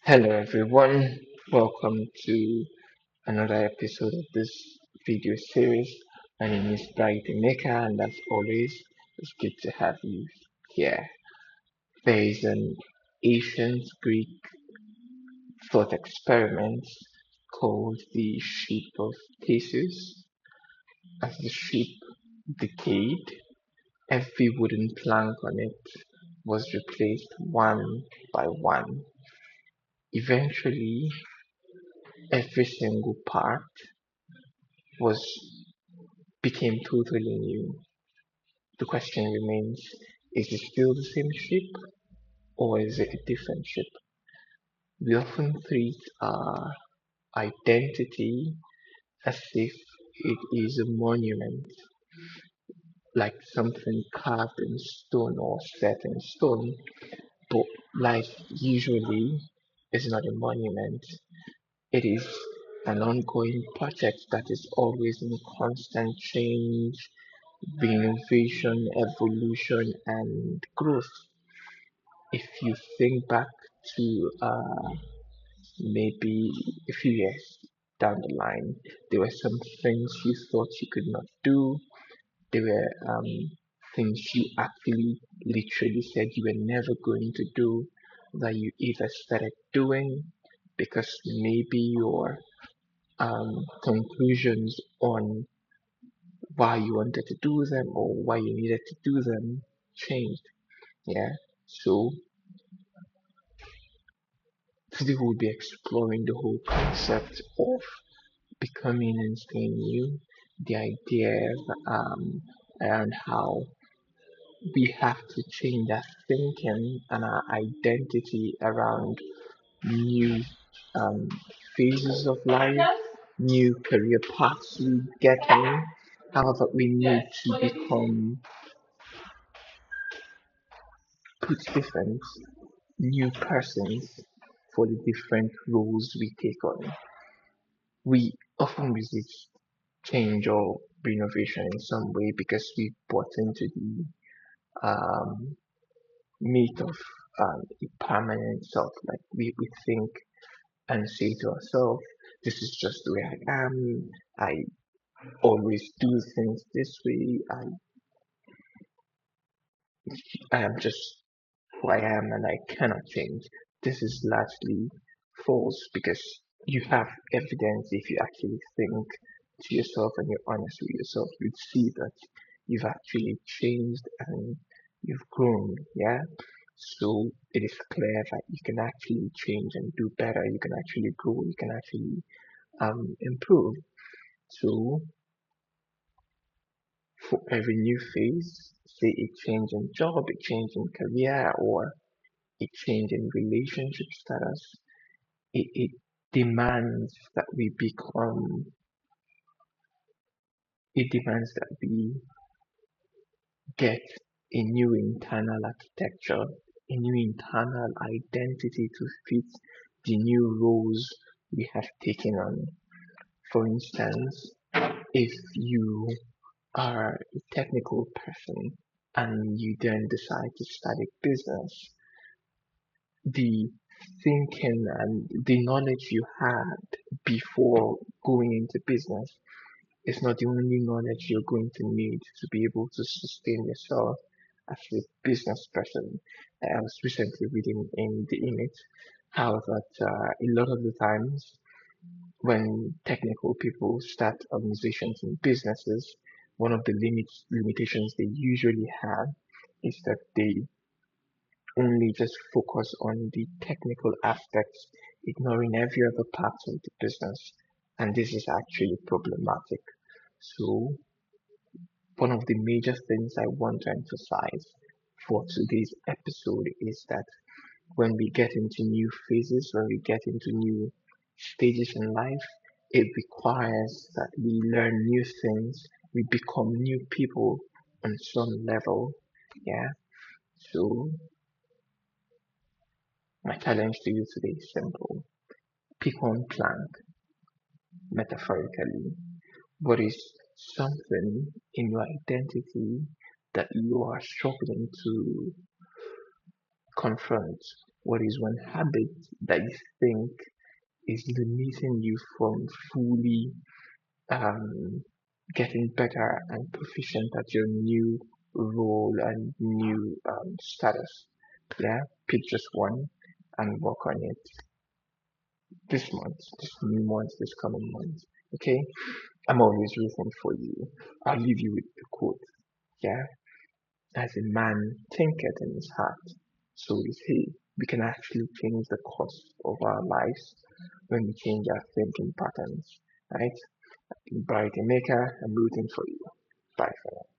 Hello everyone, welcome to another episode of this video series. My name is Bright Emeka, and as always, it's good to have you here. There is an ancient Greek thought experiment called the ship of Theseus. As the ship decayed, every wooden plank on it was replaced one by one. Eventually, every single part was became totally new. The question remains, is it still the same ship or is it a different ship? We often treat our identity as if it is a monument, like something carved in stone or set in stone, but life usually is not a monument. It is an ongoing project that is always in constant change, renovation, evolution, and growth. If you think back to maybe a few years down the line, there were some things you thought you could not do. There were things you actually literally said you were never going to do that you either started doing because maybe your conclusions on why you wanted to do them or why you needed to do them changed. Yeah. So today we'll be exploring the whole concept of becoming and staying new, the ideas around how we have to change our thinking and our identity around new um, phases of life, new career paths we get in, how that we need to become put different new persons for the different roles we take on. We often resist change or renovation in some way because we bought into the myth of a permanent self. Like we think and say to ourselves, this is just the way I am. I always do things this way. I am just who I am and I cannot change. This is largely false because you have evidence. If you actually think to yourself and you're honest with yourself, you'd see that you've actually changed and you've grown. Yeah. So it is clear that you can actually change and do better. You can actually grow. You can actually improve. So for every new phase, say a change in job, a change in career, or a change in relationship status, it demands that we become, it demands that we get a new internal architecture, a new internal identity to fit the new roles we have taken on. For instance, if you are a technical person and you then decide to start a business, the thinking and the knowledge you had before going into business is not the only knowledge you're going to need to be able to sustain yourself as a business person. I was recently reading in the image how that a lot of the times when technical people start organizations and businesses, one of the limitations they usually have is that they only just focus on the technical aspects, ignoring every other part of the business. And this is actually problematic. So, one of the major things I want to emphasize for today's episode is that when we get into new phases, when we get into new stages in life, it requires that we learn new things, we become new people on some level. Yeah. So, my challenge to you today is simple. Pick one plank, metaphorically. What is something in your identity that you are struggling to confront? What is one habit that you think is limiting you from fully um, getting better and proficient at your new role and new status? Yeah, pick just one and work on it this month, this new month, this coming month. Okay, I'm always rooting for you. I'll leave you with the quote. Yeah, as a man thinketh in his heart, so is he. We can actually change the course of our lives when we change our thinking patterns, right? Bright Maker, I'm rooting for you. Bye for now.